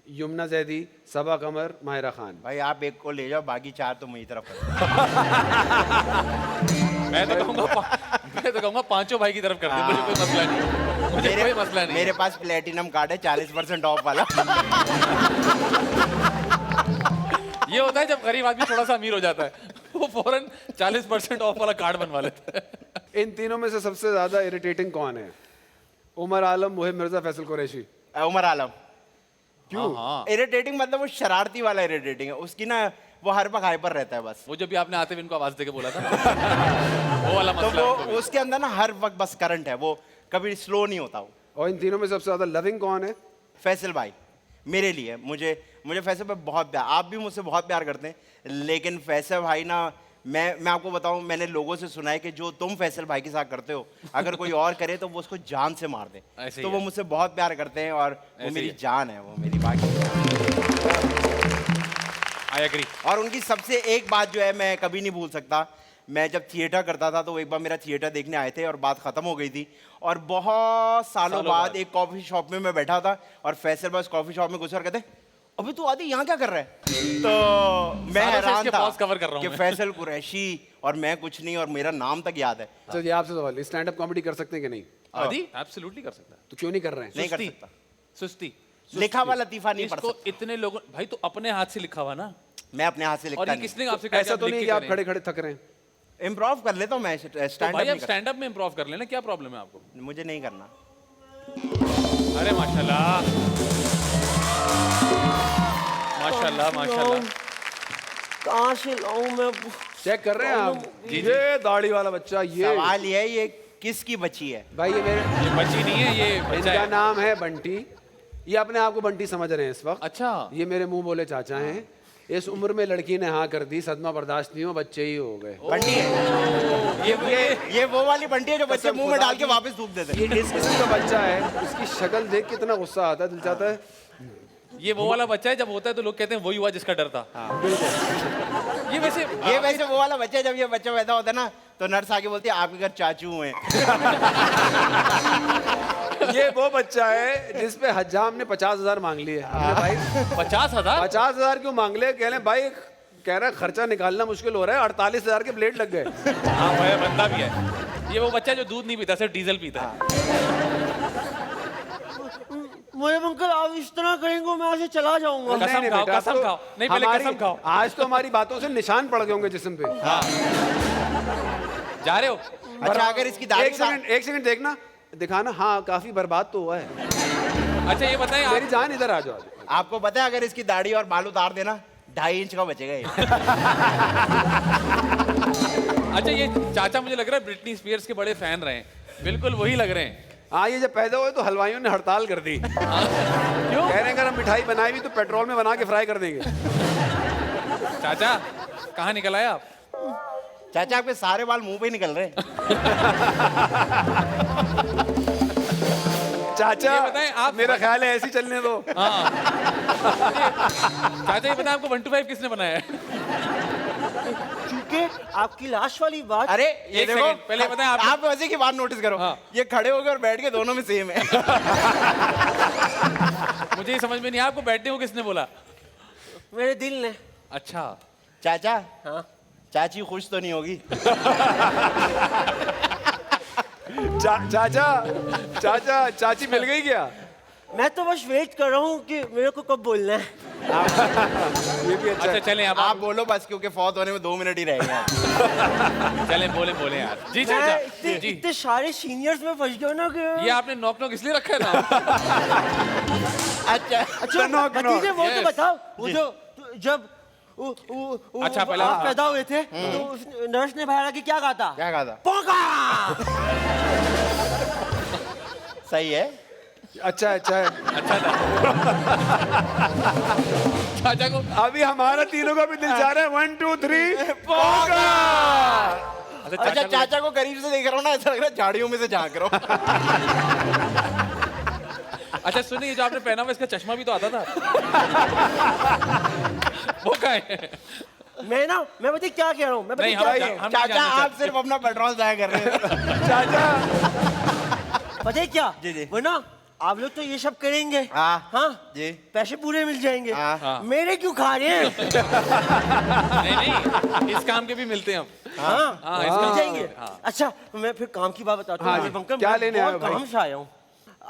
यमुना जैदी, सबा कमर, माहिरा खान। भाई आप एक को ले जाओ, बाकी चार तो मेरी तरफ है। मैं तो कहूँगा पांचों भाई की तरफ कर दे, मुझे कोई मसला नहीं, मुझे कोई मसला नहीं। मेरे पास प्लेटिनम कार्ड है 40% ऑफ वाला। ये होता है जब गरीब आदमी थोड़ा सा अमीर हो जाता है, वो फौरन 40% ऑफ वाला कार्ड बनवा लेता है। इन तीनों में से सबसे ज्यादा इरिटेटिंग कौन है? उमर आलम, मुहिब मिर्जा, फैसल कुरैशी। उमर आलम। क्यों? हाँ इरिटेटिंग मतलब वो शरारती वाला इरिटेटिंग है, उसकी ना वो हर वक्त हाइपर रहता है बस। वो जब भी आपने आते हुए इनको आवाज देके बोला था वो वाला तो मसला है उनको वो भी। उसके अंदर ना हर वक्त बस करंट है, वो कभी स्लो नहीं होता। वो और इन तीनों में सबसे ज्यादा लविंग कौन है? फैसल भाई मेरे लिए, मुझे फैसल भाई बहुत प्यार, आप भी मुझसे बहुत प्यार करते हैं, लेकिन फैसल भाई ना, मैं आपको बताऊं, मैंने लोगों से सुना है कि जो तुम फैसल भाई के साथ करते हो अगर कोई और करे तो वो उसको जान से मार दे। ऐसे ही तो वो है। मुझसे बहुत प्यार करते हैं और वो ऐसे मेरी ही है। जान है, वो मेरी बाकी। I agree. और उनकी सबसे एक बात जो है मैं कभी नहीं भूल सकता, मैं जब थिएटर करता था तो एक बार मेरा थिएटर देखने आए थे और बात खत्म हो गई थी, और बहुत सालों बाद एक कॉफी शॉप में मैं बैठा था और फैसल भाई उस कॉफी शॉप में घुसे और कहते अभी तू आदि यहाँ क्या कर रहा है? तो मैं सालों से हैरान इसके था pause cover कर रहा हूं कि मैं। फैसल कुरैशी और मैं कुछ नहीं, और मेरा नाम तक याद है। चलिए आपसे सवाल, स्टैंड अप कॉमेडी कर सकते हैं कि नहीं? आदि एब्सोल्युटली कर सकता है। तो क्यों नहीं कर रहे हैं? नहीं कर सुस्ती, सकता। सुस्ती। लिखा हुआ लतीफा नहीं पढ़ इसको सकता। इतने लोगों, भाई तो अपने हाथ से लिखा हुआ ना, मैं अपने हाथ से और लिखता ये नहीं। किसने आपसे कहा ऐसा तो लिख नहीं के कि आप करें? खड़े खड़े थक रहे हैं। इम्प्रोव कर लेता हूँ मैं, तो स्टैंड भाई अप आप स्टैंड अप में इम्प्रोव कर लेना, क्या प्रॉब्लम है आपको? मुझे नहीं करना। अरे माशाल्लाह माशाल्लाह माशाल्लाह। कहाँ से लाऊं मैं? चेक कर रहे हैं आप? ये दाढ़ी वाला बच्चा, ये सवाल ये है, ये किसकी बची है? भाई ये मेरे, ये बच्ची नहीं है, ये बच्चा इनका है। नाम है बंटी। ये अपने आप को बंटी समझ रहे हैं इस वक्त। अच्छा ये मेरे मुंह बोले चाचा हैं। इस उम्र में लड़की ने हाँ कर दी, सदमा बर्दाश्त नहीं हो, बच्चे ही हो गए। बंटी है ये वो वाली बंटी है जो बच्चे मुंह में डाल के वापस थूक देते हैं। ये इस किस्म का बच्चा है, उसकी शक्ल देख के इतना गुस्सा आता है, दिल चाहता है। ये वो वाला बच्चा है जब होता है तो लोग कहते हैं वही हुआ जिसका डर था। ये वैसे वो वाला बच्चा है, जब ये बच्चा पैदा होता है ना तो नर्स आके बोलती है आपके घर चाचू हैं। ये वो बच्चा है जिस पे हज्जाम ने 50,000 मांग लिए। भाई 50,000 50,000 क्यों मांग ले? कह रहे भाई, कह रहा खर्चा निकालना मुश्किल हो रहा है, 48,000 के ब्लेड लग गए। हाँ भाई बंदा भी है। ये वो बच्चा है जो दूध नहीं पीता, सिर्फ डीजल पीता है। मेरे अंकल आप इस तरह करेंगे मैं आज चला जाऊंगा। कसम खाओ, बेटा, कसम तो खाओ। नहीं, पहले कसम खाओ। आज तो हमारी बातों से निशान पड़ गए होंगे जिस्म पे। हाँ। जा रहे हो? अच्छा अगर इसकी दाढ़ी एक सेकंड देखना, दिखाना। हाँ काफी बर्बाद तो हुआ है। अच्छा ये बताएं मेरी जान इधर आ जाओ। आपको पता है अगर इसकी दाढ़ी और बाल उतार देना 2.5 इंच का बचेगा ये। अच्छा ये चाचा मुझे लग रहा है ब्रिटनी स्पीयर्स के बड़े फैन रहे हैं, बिल्कुल वही लग रहे हैं। हाँ ये जब पैदा हुए तो हलवाइयों ने हड़ताल कर दी। क्यों? कह रहे हैं अगर हम मिठाई बनाई भी तो पेट्रोल में बना के फ्राई कर देंगे। चाचा कहाँ निकल आए आप? चाचा आपके सारे बाल मुंह पे ही निकल रहे हैं। चाचा ये बताएं आप, मेरा ख्याल है ऐसे ही चलने दो। हाँ। चाचा ये बताएं आपको 1 to 5 किसने बनाया है? क्योंकि आपकी लाश वाली बात। अरे ये एक देखो सेकंड, पहले बताएं आप मजे की बात नोटिस करो। हाँ। ये खड़े हो गए और बैठ के दोनों में सेम है। मुझे ये समझ में नहीं आया आपको बैठने को किसने बोला? मेरे दिल ने। अच्छा चाचा हाँ चाची खुश तो नहीं होगी? चाचा चाची मिल गई क्या? मैं तो बस वेट कर रहा हूँ कि मेरे को कब बोलना है। ये भी अच्छा अच्छा है। चलें अब आप बोलो बस, क्योंकि फौत होने में 2 मिनट ही रह गए। चलें बोले यार। जी मैं चाचा जी। इतने सारे सीनियर्स में फंस गया ना कि ये आपने नॉक नॉक इसलिए रखा है ना? अच्छा अच्छा knock, भतीजे वो तो yes. बताओ, वो जो जब अच्छा, पहले आप हाँ। पैदा हुए थे तो उस नर्स ने बाहर आके क्या कहा था? क्या कहा था? पोका। सही है। अच्छा है। अच्छा था। चाचा को अभी हमारा तीनों का भी दिल चाह रहा है 1 2 3 पोगा। अच्छा चाचा को करीब से देख रहा हूँ ना, ऐसा लग रहा है झाड़ियों में से झांक रहा हूँ। अच्छा सुनिए, जो आपने पहना हुआ इसका चश्मा भी तो आता था। वो क्या है? मैं बताइए क्या कह रहा हूँ, मैं नहीं, बताइए क्या हम- कह रहा हूँ। हम- चाचा आप सिर्फ अपना पेट्रोल जाया कर रहे हैं। चाचा बताइए क्या? जी। वो ना आप लोग तो ये सब करेंगे। हाँ जी। पैसे पूरे मिल जाएंगे। हाँ। मेरे क्यों खा रहे हैं? नहीं इस काम के भी मिलते हैं हम। हाँ हाँ, मिल जाएंगे। हाँ। अच्छा मैं फिर काम की बात बताता हूँ। हाँ, मुझे बंकर, क्या मैं लेने आए हो बहुत भाई? काम से आया हूँ।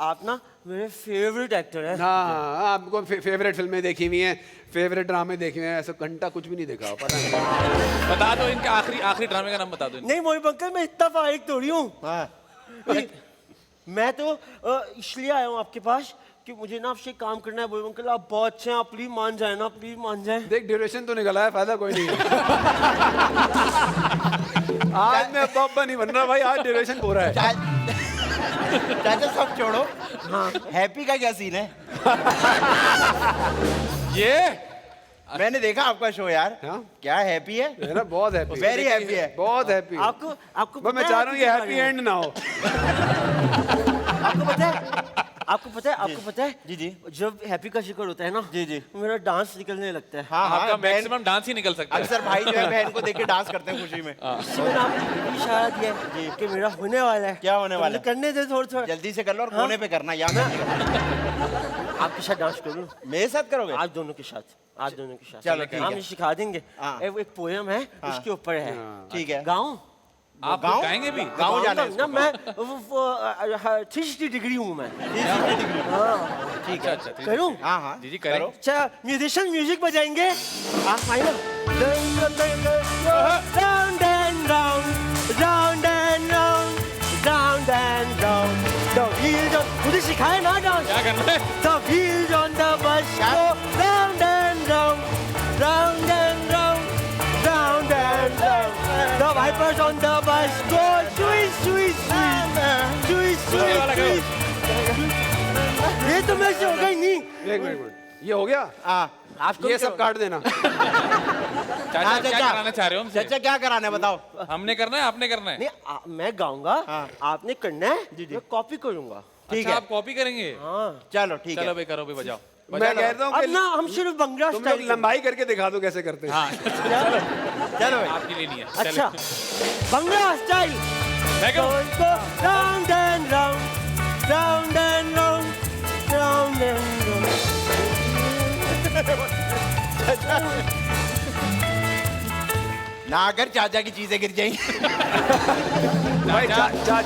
आप ना मेरे फेवरेट एक्टर हैं। हाँ आपको फेवरेट फिल्में देखी हुई हैं, फेवरेट ड्रामे देखे हुए हैं, ऐसा घंटा कुछ भी नहीं देखा पता नहीं। बता दो इनके आखिरी ड्रामे का नाम बता दो इनके। नहीं मोही बंकर, मैं इतना फारिग थोड़ी हूँ। हाँ। मैं तो इसलिए आया हूँ आपके पास कि मुझे ना आपसे काम करना है। मोही बंकर आप बहुत अच्छे हैं, आप प्लीज मान जाए ना, प्लीज मान जाए। देख ड्यूरेशन तो निकला है, फायदा कोई नहीं है। आज मैं अब्बा नहीं बन रहा भाई, आज ड्यूरेशन पूरा है। चाचा सब छोड़ो। हाँ। हैप्पी का क्या सीन है? ये मैंने देखा आपका शो यार। हाँ? क्या हैप्पी है? है ना, बहुत हैप्पी, वेरी हैप्पी है। बहुत हैप्पी। आपको मैं चाह रहा हूँ ये हैप्पी एंड ना हो। आपको पता है जी जी। जब हैप्पी का जिक्र होता है ना, जी जी, मेरा डांस निकलने लगता है। हाँ आपका हाँ, बहन मैक्सिमम डांस ही निकल सकता है। अक्सर भाई जो है बहन को देख के डांस करते हैं खुशी में। इससे मैंने आपको ये भी इशारा दिया है कि मेरा होने वाला है। क्या होने वाला है? करने दे थोड़ा। जल्दी से कर लो और कोने पे करना, याद रखिएगा। आपके साथ डांस करूँ? मेरे साथ करोगे? आज दोनों के साथ। चलो, ठीक हम है। सिखा देंगे। हाँ। एक पोयम है, उसके ऊपर है। ठीक है। गाऊं? आप गाँव? गाएंगे भी? गाँव जाना है ना इसको। मैं 360 डिग्री हूँ मैं। 360 डिग्री। ठीक है। अच्छा करूँ? हाँ हाँ जी करें। अच्छा म्यूजिशियन म्यूजिक बजाएंगे। आप final. Round and round, round and round, round and round. The wheels on, मुझे सिखाए ना डांस। क्या करना है? The wheels on the bus go round and round, round and round, round and round. The wipers on the bus go sweet, sweet, sweet, sweet, sweet, sweet. ये तो मैं से हो गई नहीं। एक मिनट ये हो गया। हाँ आपको ये क्या- सब काट देना। चाचा हाँ, क्या चाचा। कराना चाह रहे हो हमसे? चाचा क्या कराना है बताओ? हमने करना है, आपने करना है? नहीं मैं गाऊंगा, हाँ। आपने करना है, जी। मैं कॉपी करूंगा। ठीक अच्छा, है। आप कॉपी करेंगे? हाँ चलो ठीक चलो है। भाई, करो भाई, बजाओ। मैं कहता हूँ अब कि ना हम सिर्फ बंगला तुम लोग स्टाइल लंबाई करके दिखा दो कैसे करते हैं। हाँ, चलो भाई। आपके लिए नहीं है। अच्छा बंगला स्टाइल। मैं करूँ? Round and round, round and round, round and round. ना अगर चाचा की चीजें गिर जाएंगी। भाई चाचा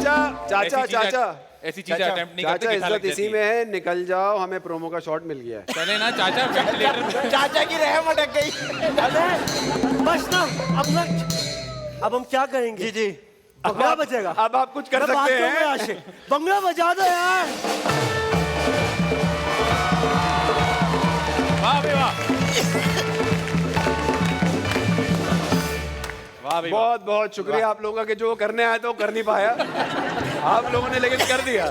चाचा चाचा ऐसी चीजें अटेम्प्ट नहीं करते चाचा, कि ठा लग इज्जत इसी जाती में है, निकल जाओ, हमें प्रोमो का शॉट मिल गया है। चले ना चाचा, वेंटिलेटर में। चाचा की रहम अटक गई। अरे बस ना, अब हम क्या करेंगे? जी जी। बंगला बजेगा। अब आप कुछ कर मैं बात सकते करूंगा हैं। यहाँ से। बंगला बजा दो यार। वाह भाई वाह, वाह भाई वाह। बहुत बहुत शुक्रिया आप लोगों का कि जो करने आया था वो कर नहीं पाया, आप लोगों ने लेकिन कर दिया।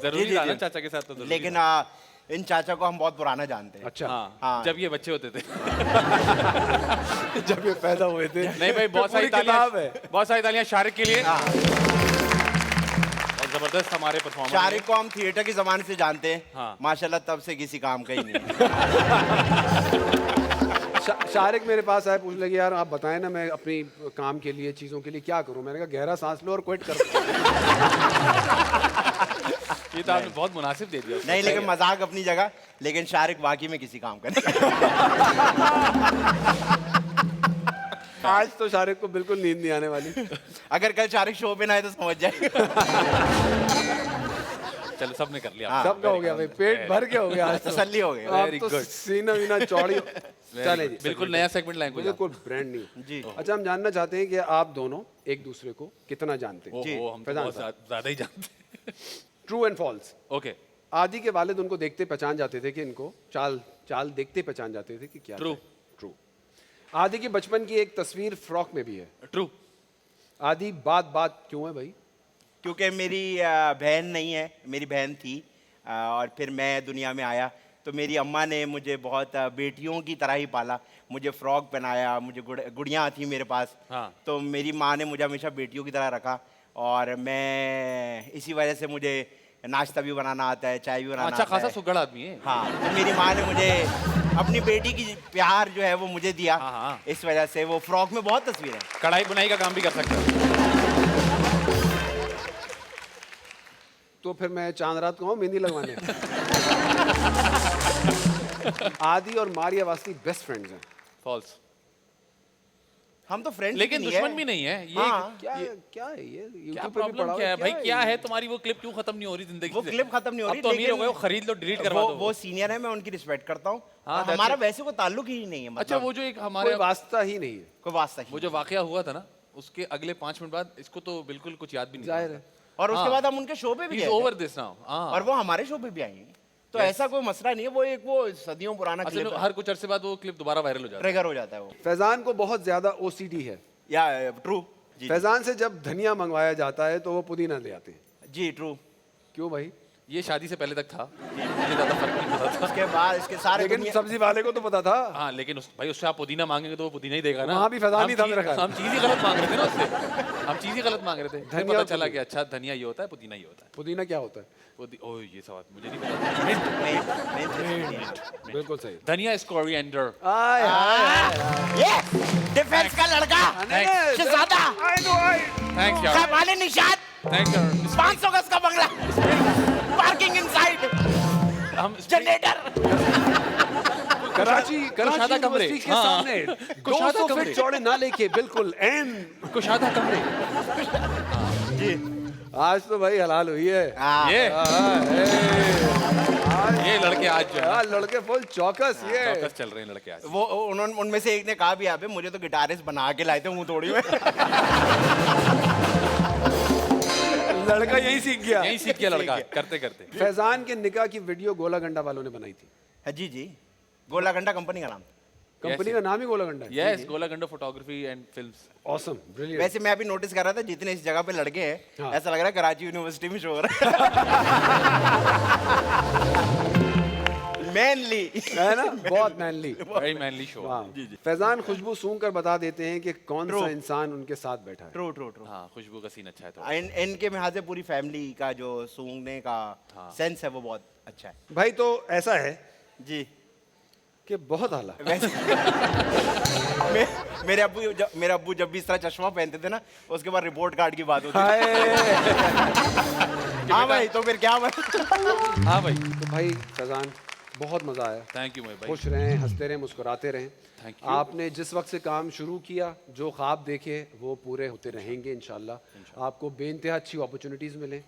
जरूरी जी, था जी। ना चाचा के साथ तो जरूरी लेकिन इन चाचा को हम बहुत पुराना जानते हैं। अच्छा, हाँ, हाँ। जब ये बच्चे होते थे। जब ये पैदा हुए थे। नहीं भाई, बहुत सारी पूरी किताब तालियां, है। बहुत सारी तालियां शारिक के लिए। हाँ। और जबरदस्त हमारे परफॉर्मेंस। शारिक को हम थिएटर के जमाने से जानते हैं। हाँ। माशाल्लाह तब से किसी काम का ही नहीं है। शारिक मेरे पास आए, पूछ लगे यार आप बताएं ना, मैं अपनी काम के लिए, चीज़ों के लिए क्या करूं। मैंने कहा गहरा सांस लो और क्विट कर दो। ये तो आपने बहुत मुनासिब दे दिया। नहीं लेकिन मजाक अपनी जगह, लेकिन शारिक वाकई में किसी काम का नहीं। आज तो शारिक को बिल्कुल नींद नहीं आने वाली। अगर कल शारिक शो पे ना आए तो समझ जाएगा। चलो, सबने कर लिया। हाँ। सबका हो गया भाई, पेट भर के हो गया आज तो। तसल्ली हो गई। अब Very तो good. सीना वीना चौड़ी। चले जी, बिल्कुल नया सेगमेंट लैंग्वेज। बिल्कुल ब्रांड न्यू। जी। अच्छा, हम जानना चाहते हैं कि आप दोनों एक दूसरे को कितना जानते हैं। ओहो, हम तो फैजान बहुत साहब। ज्यादा ही जानते हैं। True and false. ओके, आदि के वालिद उनको देखते पहचान जाते थे कि इनको चाल चाल देखते पहचान जाते थे कि क्या True. ट्रू। आदि की बचपन की एक तस्वीर फ्रॉक में भी है। ट्रू। आदि बात बात क्यों है भाई? क्योंकि मेरी बहन नहीं है, मेरी बहन थी और फिर मैं दुनिया में आया तो मेरी अम्मा ने मुझे बहुत बेटियों की तरह ही पाला। मुझे फ्रॉक पहनाया, मुझे गुड़ियाँ थी मेरे पास। हाँ। तो मेरी माँ ने मुझे हमेशा बेटियों की तरह रखा और मैं इसी वजह से मुझे नाश्ता भी बनाना आता है, चाय भी बनाना अच्छा आता खासा है। सुगड़ आदमी है। हाँ, तो मेरी माँ ने मुझे अपनी बेटी की प्यार जो है वो मुझे दिया। हाँ, हाँ। इस वजह से वो फ्रॉक में बहुत तस्वीर है। कढ़ाई बुनाई का काम भी कर सकते हो। तो फिर मैं चांद रात को आऊं मेहंदी लगवाने। आदि और मारिया वास्ती बेस्ट फ्रेंड्स हैं। फॉल्स। हम तो फ्रेंड्स लेकिन दुश्मन भी नहीं है ये। हाँ। क्या क्या है ये? क्या YouTube पे भी प्रॉब्लम पड़ा क्या है हुआ भाई? क्या है तुम्हारी वो क्लिप क्यों खत्म नहीं हो रही जिंदगी वो से? क्लिप खत्म नहीं हो रही। अब तो अमीर हो गए हो, लेकिन खरीद लो, डिलीट करवा दो। वो सीनियर है, मैं उनकी रिस्पेक्ट करता हूँ। हाँ, और हमारा वैसे कोई ताल्लुक ही नहीं है। अच्छा, मतलब वो जो एक हमारे कोई वास्ता ही नहीं है, कोई वास्ता ही वो जो वाकया हुआ था ना, उसके अगले 5 मिनट बाद इसको तो बिल्कुल कुछ याद भी नहीं। जाहिर है। और उसके हाँ। बाद हम उनके शो पे भी He's गए थे। over this now। हाँ। और वो हमारे शो पे भी आएंगे, तो ऐसा कोई मसला नहीं है। वो सदियों पुराना असल क्लिप में हर कुछ अरसे बाद वो क्लिप दोबारा वायरल हो जाता है। ट्रिगर हो जाता है वो। फैजान को बहुत ज्यादा OCD है। या ट्रू जी। फैजान से जब धनिया मंगवाया जाता है तो वो पुदीना ले आते हैं। जी ट्रू। क्यों भाई? ये शादी से पहले तक था, मुझे ज्यादा फर्क नहीं पता था। उसके बाद इसके सारे लेकिन दुनिया- सब्जी वाले को तो पता था। हाँ, लेकिन भाई उससे आप पुदीना मांगेंगे तो वो पुदीना ही देगा ना। वहाँ भी फैजान ही था मेरा ख्याल। हम चीज ही गलत मांग रहे थे ना उससे। हम चीज ही गलत मांग रहे थे। फिर धनिया पता और चला पुदीना। कि अच्छा धनिया ये होता है, पुदीना ये होता है। पुदीना क्या होता है? ओह, ये सवाल मुझे नहीं पता। नहीं, बिल्कुल सही। धनिया इज कोरिएंडर। आय ये डिफेंस का लड़का Thanks। शहजादा थैंक्स यार। साहबाने निशाद थैंक्स यार। 500 गज का बंगला, पार्किंग इनसाइड, हम जनरेटर। कराची कुशादा कमरे। यूनिवर्सिटी के हाँ। सामने कुशादा 200 कमरे। फीट चौड़े नाले के बिल्कुल एन। कुशादा कमरे। जी आज तो भाई हलाल हुई है। हाँ। ये लड़के आज जो है यार लड़के फुल चौकस ये। चौकस चल रहे हैं लड़के आज। वो उन्होंने उनमें से एक ने कहा भी यहाँ पे मुझे तो गिटारिस्ट बना के लाए थे मुंह तोड़ी में। लड़का यही सीख गया। यही सीख गया लड़का करते करते। फैजान के निकाह की वीडियो गोला गंडा वालों ने बनाई थी। जी जी, गोलागंडा कंपनी का नाम। कंपनी का नाम ही गोला गंडा है। Yes, Golaganda photography and films. Awesome, brilliant. वैसे मैं अभी नोटिस कर रहा था जितने इस जगह पे लड़के हैं, हाँ। ऐसा लग रहा है कराची यूनिवर्सिटी में शो हो रहा है। मैं मैनली है ना, बहुत manly. Very manly show. Faizan खुशबू सूंघ कर बता देते हैं कि कौन सा इंसान उनके साथ बैठा है। True true true. हाँ, खुशबू का सीन अच्छा है थोड़ा। इनके में से पूरी फैमिली का जो सूंघने का सेंस है वो बहुत अच्छा है भाई तो ऐसा है जी। कि बहुत आला। वैसे मेरे अब्बू जब भी इस तरह चश्मा पहनते थे ना, उसके बाद रिपोर्ट कार्ड की बात होती हाय। हाँ भाई, तो फिर क्या हाँ भाई, तो भाई फैजान बहुत मजा आया। थैंक यू भाई। खुश रहें, हंसते रहें, मुस्कुराते रहें। Thank you. आपने जिस वक्त से काम शुरू किया, जो ख्वाब देखे वो पूरे होते रहेंगे इंशाल्लाह। आपको बेइंतहा अच्छी अपॉर्चुनिटीज़ मिलें।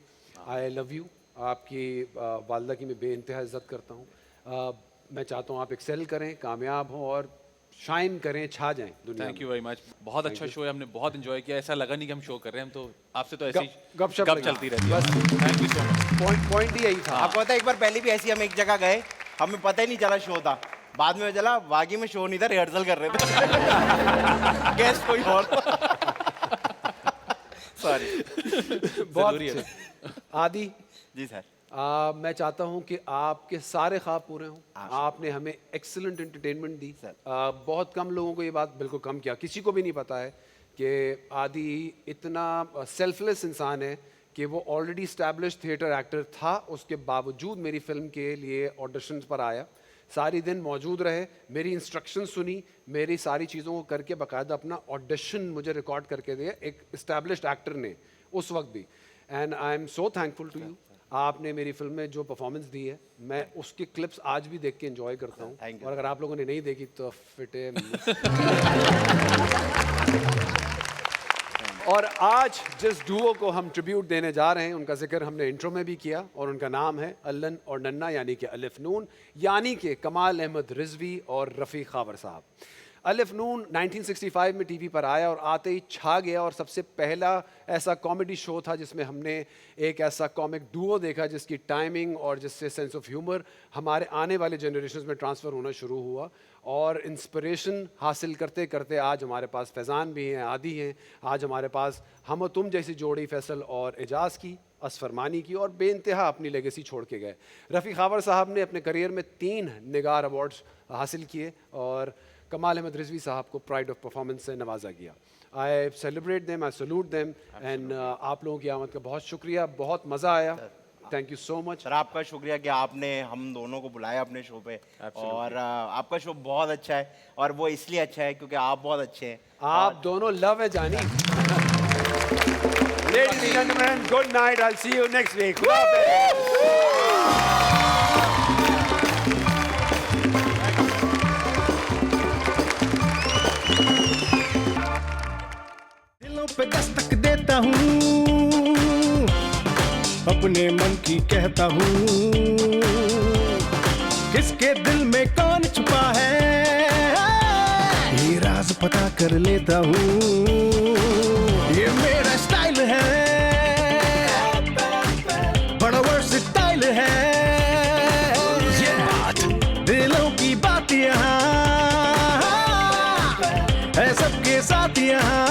I love you. आपकी वालदा की मैं बेइंतहा इज़्ज़त करता हूँ। मैं चाहता हूँ आप एक्सेल करें, कामयाब हों और शाइन करें, छा जाएं दुनिया थैंक में। You very much. बहुत अच्छा शो है, हमने बहुत एंजॉय किया। ऐसा लगा नहीं कि हम शो कर रहे हैं, हम तो आपसे तो ऐसे ही गपशप गप लगी। चलती रहती है। बस। Thank you so much. Point ही यही था। आपको पता है, एक बार पहले भी ऐसी हम एक जगह गए, हमें पता ही नहीं चला शो था। बाद में चला वाकई में शो नहीं था, रिहर्सल कर रहे थे। गेस्ट कोई और। सॉरी। बहुत जरूरी है। अच्छे। आदि, जी सर। मैं चाहता हूं कि आपके सारे ख्वाब पूरे हों। आपने हमें एक्सीलेंट एंटरटेनमेंट दी। बहुत कम लोगों को ये बात, बिल्कुल कम क्या, किसी को भी नहीं पता है कि आदि इतना सेल्फलेस इंसान है कि वो ऑलरेडी इस्टेब्लिश थिएटर एक्टर था, उसके बावजूद मेरी फिल्म के लिए ऑडिशंस पर आया, सारी दिन मौजूद रहे, मेरी इंस्ट्रक्शन सुनी, मेरी सारी चीज़ों को करके बाकायदा अपना ऑडिशन मुझे रिकॉर्ड करके दिया एक इस्टेब्लिश्ड एक्टर ने उस वक्त भी। And I am so thankful to you. आपने मेरी फिल्म में जो परफॉर्मेंस दी है, मैं उसकी क्लिप्स आज भी देख के एंजॉय करता हूँ। Thank you. और अगर आप लोगों ने नहीं देखी तो फिटे। और आज जिस डुओ को हम ट्रिब्यूट देने जा रहे हैं, उनका जिक्र हमने इंट्रो में भी किया, और उनका नाम है अल्लन और नन्ना, यानी कि अलिफ नून, यानी कि कमाल अहमद रिजवी और रफ़ी खावर साहब। अलिफ नून 1965 में टीवी पर आया और आते ही छा गया, और सबसे पहला ऐसा कॉमेडी शो था जिसमें हमने एक ऐसा कॉमिक डुओ देखा जिसकी टाइमिंग और जिससे सेंस ऑफ ह्यूमर हमारे आने वाले जनरेशन में ट्रांसफ़र होना शुरू हुआ। और इंस्पिरेशन हासिल करते करते आज हमारे पास फैज़ान भी हैं, आदि हैं, आज हमारे पास हम और तुम जैसी जोड़ी फैसल और एजाज़ की, असफरमानी की, और बेइंतहा अपनी लेगेसी छोड़ के गए। रफ़ी खावर साहब ने अपने करियर में 3 निगार अवार्ड्स हासिल किए और कमाल अहमद रिजवी साहब को प्राइड ऑफ परफॉर्मेंस से नवाजा गया। I celebrate them, I salute them, and आप लोगों की आमद का बहुत शुक्रिया, बहुत मज़ा आया। Thank you so much. Sir आपका शुक्रिया कि आपने हम दोनों को बुलाया अपने शो पे। और आपका शो बहुत अच्छा है, और वो इसलिए अच्छा है क्योंकि आप बहुत अच्छे हैं। आप दोनों लव है जानी। Ladies and gentlemen, good night. I'll see you next week. दिलों पे दस्तक देता हूँ, अपने मन की कहता हूँ, किसके दिल में कौन छुपा है, ये राज पता कर लेता हूँ। ये मेरा स्टाइल है, बड़ा वर्सेटाइल है, ये बात दिलों की बात यहाँ है, सबके साथ यहाँ